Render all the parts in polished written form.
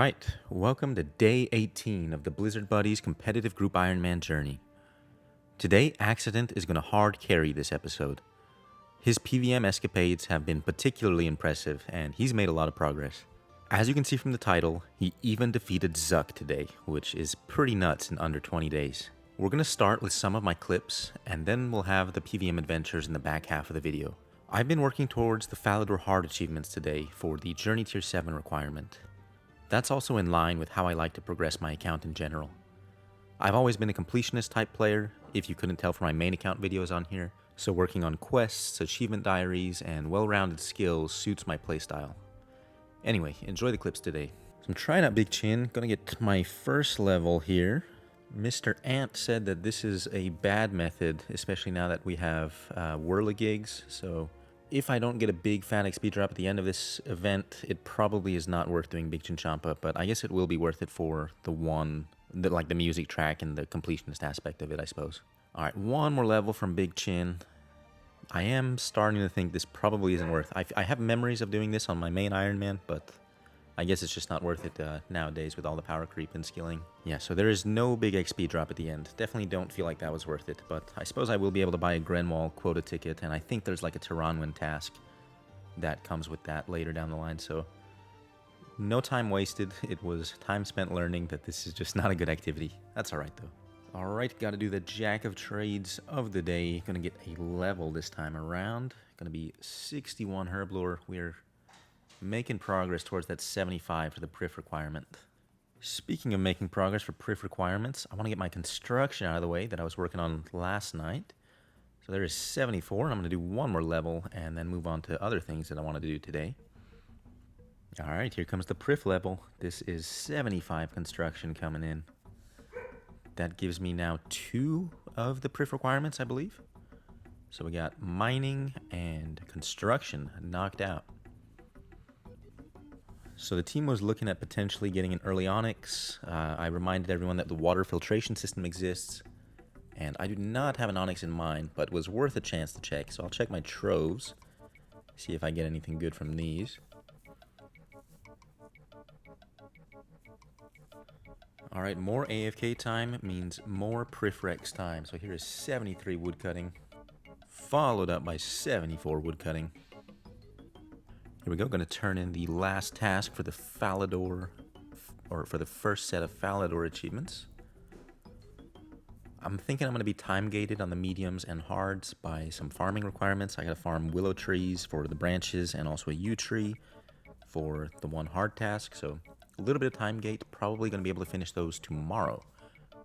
Alright, welcome to day 18 of the Blizzard Buddies competitive group Ironman journey. Today, Accident is going to hard carry this episode. His PVM escapades have been particularly impressive, and he's made a lot of progress. As you can see from the title, he even defeated Zuck today, which is pretty nuts in under 20 days. We're going to start with some of my clips, and then we'll have the PVM adventures in the back half of the video. I've been working towards the Falador Hard achievements today for the Journey Tier 7 requirement. That's also in line with how I like to progress my account in general. I've always been a completionist type player, if you couldn't tell from my main account videos on here, so working on quests, achievement diaries, and well-rounded skills suits my playstyle. Anyway, enjoy the clips today. So I'm trying out Big Chin, gonna get my first level here. Mr. Ant said that this is a bad method, especially now that we have whirligigs, so if I don't get a big fat XP drop at the end of this event, it probably is not worth doing Big Chin Champa, but I guess it will be worth it for the music track and the completionist aspect of it, I suppose. Alright, one more level from Big Chin. I am starting to think this probably isn't worth it. I have memories of doing this on my main Ironman, but I guess it's just not worth it nowadays with all the power creep and skilling. Yeah, so there is no big XP drop at the end. Definitely don't feel like that was worth it, but I suppose I will be able to buy a Grenwall quota ticket, and I think there's like a Tiranwin task that comes with that later down the line, so no time wasted. It was time spent learning that this is just not a good activity. That's alright though. Alright, gotta do the Jack of Trades of the day. Gonna get a level this time around. Gonna be 61 Herblore. We're making progress towards that 75 for the Prif requirement. Speaking of making progress for Prif requirements, I want to get my construction out of the way that I was working on last night. So there is 74, and I'm going to do one more level and then move on to other things that I want to do today. Alright, here comes the Prif level. This is 75 construction coming in. That gives me now 2 of the Prif requirements, I believe. So we got mining and construction knocked out. So the team was looking at potentially getting an early Onyx. I reminded everyone that the water filtration system exists, and I do not have an Onyx in mind, but it was worth a chance to check. So I'll check my troves, see if I get anything good from these. Alright, more AFK time means more Prifrex time. So here is 73 woodcutting, followed up by 74 woodcutting. Here we go, going to turn in the last task for the Falador, or for the first set of Falador achievements. I'm thinking I'm going to be time-gated on the mediums and hards by some farming requirements. I got to farm willow trees for the branches and also a yew tree for the one hard task. So a little bit of time gate, probably going to be able to finish those tomorrow.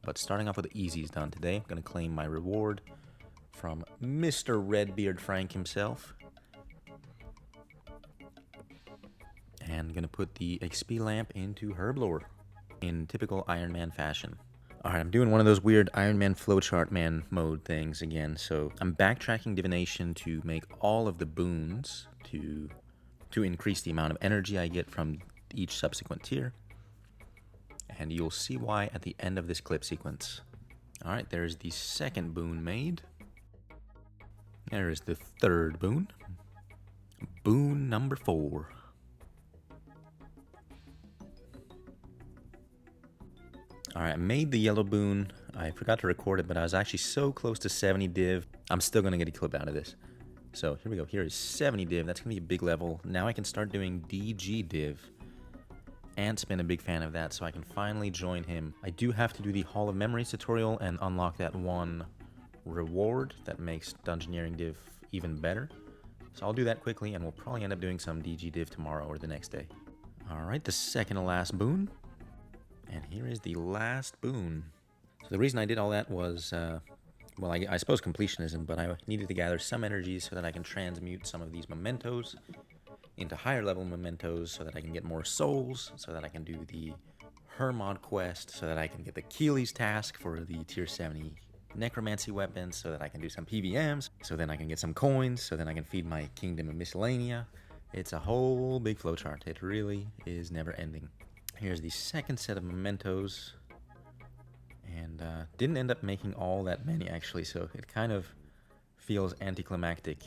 But starting off with the easies done today, I'm going to claim my reward from Mr. Redbeard Frank himself. And gonna put the XP lamp into Herblore in typical Ironman fashion. Alright, I'm doing one of those weird Ironman flowchart man mode things again. So I'm backtracking Divination to make all of the boons to increase the amount of energy I get from each subsequent tier. And you'll see why at the end of this clip sequence. Alright, there's the second boon made. There is the third boon. Boon number 4. Alright, I made the yellow boon. I forgot to record it, but I was actually so close to 70 div. I'm still going to get a clip out of this. So here we go. Here is 70 div. That's going to be a big level. Now I can start doing DG div. Ant's been a big fan of that, so I can finally join him. I do have to do the Hall of Memories tutorial and unlock that one reward that makes Dungeoneering div even better. So I'll do that quickly, and we'll probably end up doing some DG div tomorrow or the next day. Alright, the second to last boon. And here is the last boon. So the reason I did all that was, well, I suppose completionism, but I needed to gather some energies so that I can transmute some of these mementos into higher level mementos so that I can get more souls, so that I can do the Hermod quest, so that I can get the Keely's task for the tier 70 necromancy weapons, so that I can do some PVMs, so then I can get some coins, so then I can feed my kingdom of miscellanea. It's a whole big flowchart. It really is never ending. Here's the second set of mementos, and didn't end up making all that many actually, so it kind of feels anticlimactic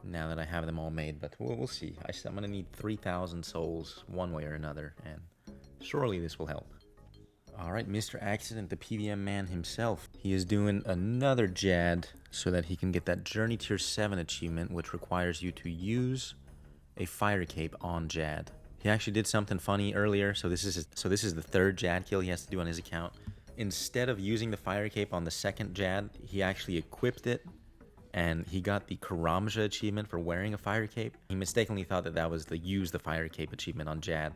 now that I have them all made, but we'll see. I'm gonna need 3,000 souls one way or another, and surely this will help. Alright, Mr. Accident, the PVM man himself, he is doing another JAD so that he can get that Journey Tier 7 achievement, which requires you to use a fire cape on JAD. He actually did something funny earlier, so this is the third JAD kill he has to do on his account. Instead of using the fire cape on the second JAD, he actually equipped it, and he got the Karamja achievement for wearing a fire cape. He mistakenly thought that that was the use the fire cape achievement on JAD.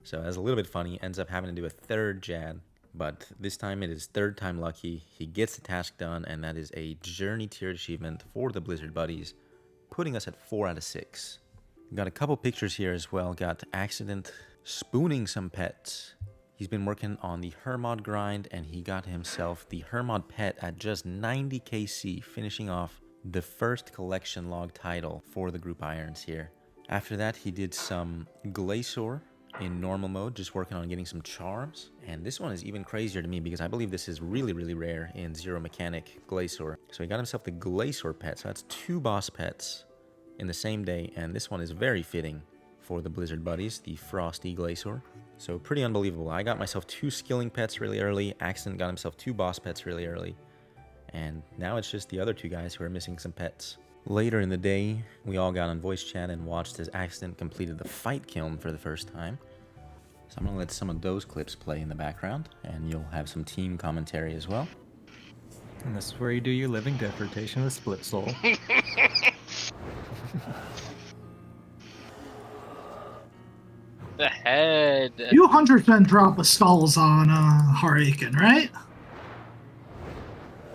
So that's a little bit funny. Ends up having to do a third JAD, but this time it is third time lucky. He gets the task done, and that is a Journey Tier achievement for the Blizzard Buddies, putting us at 4 out of 6. Got a couple pictures here as well. Got Accident spooning some pets. He's been working on the Hermod grind, and he got himself the Hermod pet at just 90 KC, finishing off the first collection log title for the group irons here. After that, he did some Glacier in normal mode, just working on getting some charms. And this one is even crazier to me because I believe this is really, really rare in Zero Mechanic Glacier. So he got himself the Glacier pet. So that's 2 boss pets in the same day, and this one is very fitting for the Blizzard Buddies, the Frosty Glacier. So pretty unbelievable. I got myself 2 skilling pets really early. Accident got himself 2 boss pets really early. And now it's just the other 2 guys who are missing some pets. Later in the day, we all got on voice chat and watched as Accident completed the fight kiln for the first time. So I'm going to let some of those clips play in the background, and you'll have some team commentary as well. And this is where you do your living death rotation with Split Soul. The head. You 100% drop the skulls on Haraken, right?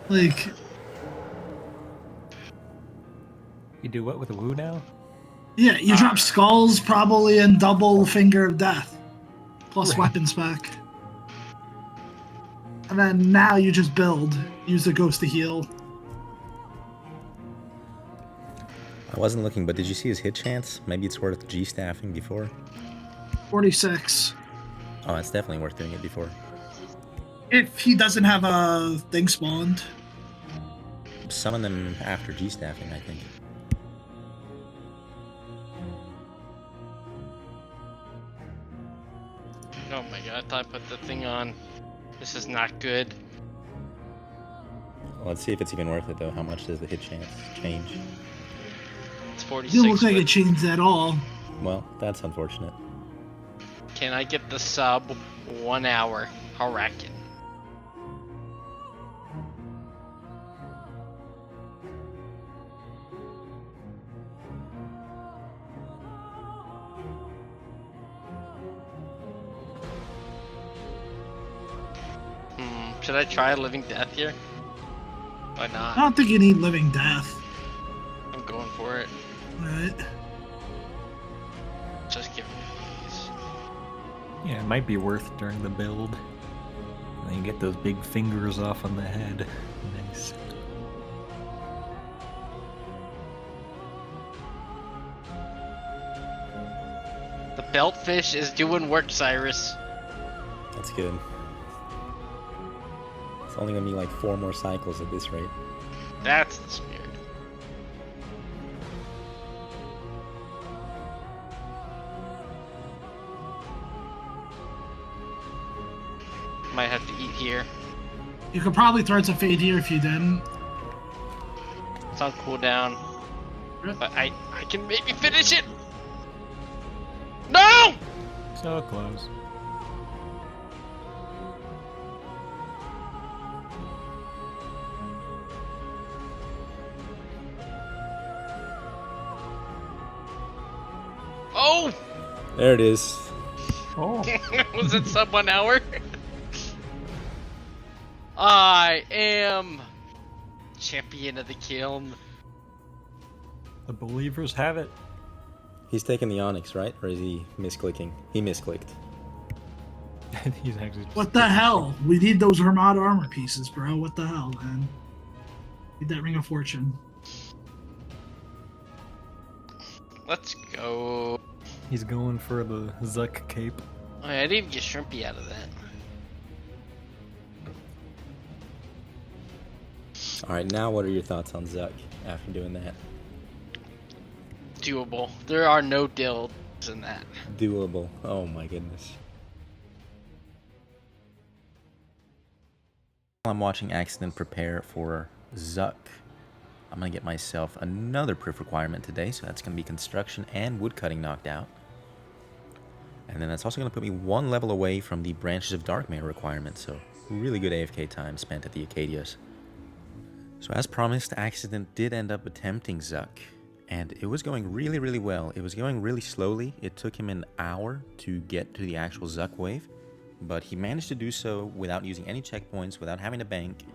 Like, You do what with a woo now? yeah, you drop skulls probably and double Finger of Death. Plus weapon spec. And then now you just build. Use the Ghost to heal. I wasn't looking, but did you see his hit chance? Maybe it's worth G-staffing before? 46. Oh, it's definitely worth doing it before. If he doesn't have a thing spawned. Summon them after G-staffing, I think. Oh my god, I thought I put the thing on. This is not good. Well, let's see if it's even worth it, though. How much does the hit chance change? It's It 46. didn't look like but it changed at all. Well, that's unfortunate. Can I get the sub 1 hour? Harakin. Should I try Living Death here? Why I not? don't think you need Living Death. I'm going for it. Right? Just give me these. Yeah, it might be worth during the build. And then you get those big fingers off on the head. Nice. The Beltfish is doing work, Cyruss. That's good. It's only gonna be like 4 more cycles at this rate. That's the spirit. Might have to eat here. You could probably throw some Fade here if you didn't. It's on cooldown. But I can maybe finish it! No! So close. Oh! There it is. Oh. Was it sub 1 hour? I am champion of the kiln. The believers have it. He's taking the Onyx, right? Or is he misclicking? He misclicked. He's actually just What the hell? We need those Armada armor pieces, bro. What the hell, man? Need that Ring of Fortune. Let's go. He's going for the Zuck cape. Oh, I didn't even get Shrimpy out of that. Alright, now what are your thoughts on Zuck after doing that? doable. There are no dills in that. Doable. Oh my goodness. While I'm watching Accident prepare for Zuck, I'm going to get myself another proof requirement today, so that's going to be construction and woodcutting knocked out. And then that's also going to put me one level away from the Branches of Darkmare requirement, so really good AFK time spent at the Acadias. So as promised, Accident did end up attempting Zuck, and it was going really well. It was going really slowly. It took him an hour to get to the actual Zuck wave, but he managed to do so without using any checkpoints, without having to bank.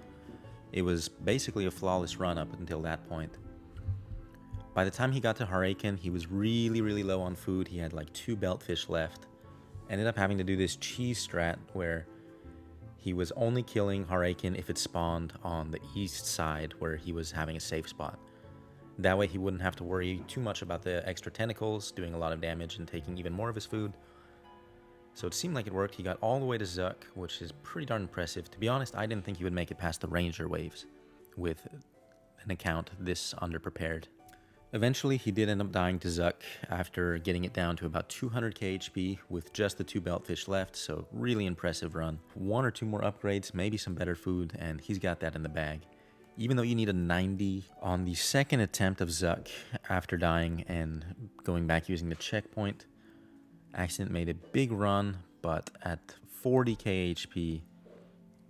It was basically a flawless run up until that point. By the time he got to Haraken, he was really low on food. He had like 2 Beltfish left. Ended up having to do this cheese strat where he was only killing Haraken if it spawned on the east side where he was having a safe spot. That way he wouldn't have to worry too much about the extra tentacles doing a lot of damage and taking even more of his food. So it seemed like it worked. He got all the way to Zuck, which is pretty darn impressive. To be honest, I didn't think he would make it past the Ranger waves with an account this underprepared. Eventually, he did end up dying to Zuck after getting it down to about 200 KHP with just the 2 Beltfish left, so really impressive run. 1 or 2 more upgrades, maybe some better food, and he's got that in the bag. Even though you need a 90 on the second attempt of Zuck after dying and going back using the checkpoint, Accident made a big run, but at 40 KHP,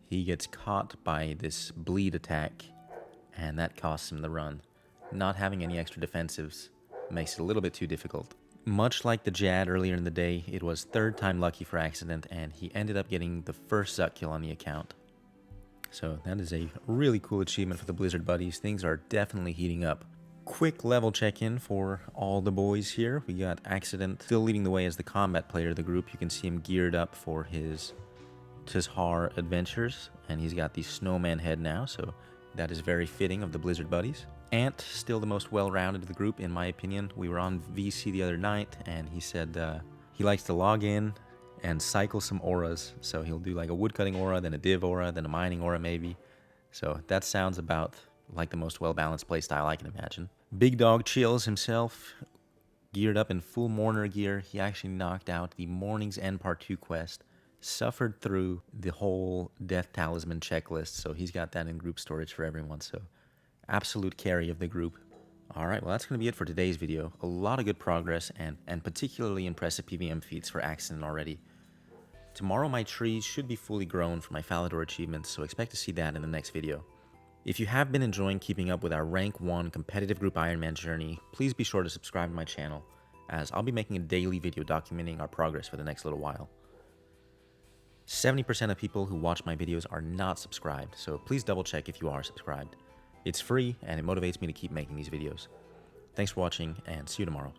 he gets caught by this bleed attack, and that costs him the run. Not having any extra defensives makes it a little bit too difficult. Much like the Jad earlier in the day, it was 3rd time lucky for Accident, and he ended up getting the first Zuck kill on the account. So that is a really cool achievement for the Blizzard buddies. Things are definitely heating up. Quick level check-in for all the boys here. We got Accident still leading the way as the combat player of the group. You can see him geared up for his Tizhar adventures, and he's got the snowman head now, so that is very fitting of the Blizzard buddies. Ant, still the most well-rounded of the group, in my opinion. We were on VC the other night, and he said he likes to log in and cycle some auras. So he'll do like a woodcutting aura, then a div aura, then a mining aura maybe. So that sounds about like the most well-balanced playstyle I can imagine. Big Dog Chills himself, geared up in full mourner gear. He actually knocked out the Morning's End Part 2 quest, suffered through the whole Death Talisman checklist, so he's got that in group storage for everyone, so absolute carry of the group. Alright, well that's going to be it for today's video. A lot of good progress and particularly impressive PVM feats for Accident already. Tomorrow my trees should be fully grown for my Falador achievements, so expect to see that in the next video. If you have been enjoying keeping up with our Rank 1 competitive group Ironman journey, please be sure to subscribe to my channel, as I'll be making a daily video documenting our progress for the next little while. 70% of people who watch my videos are not subscribed, so please double check if you are subscribed. It's free and it motivates me to keep making these videos. Thanks for watching and see you tomorrow.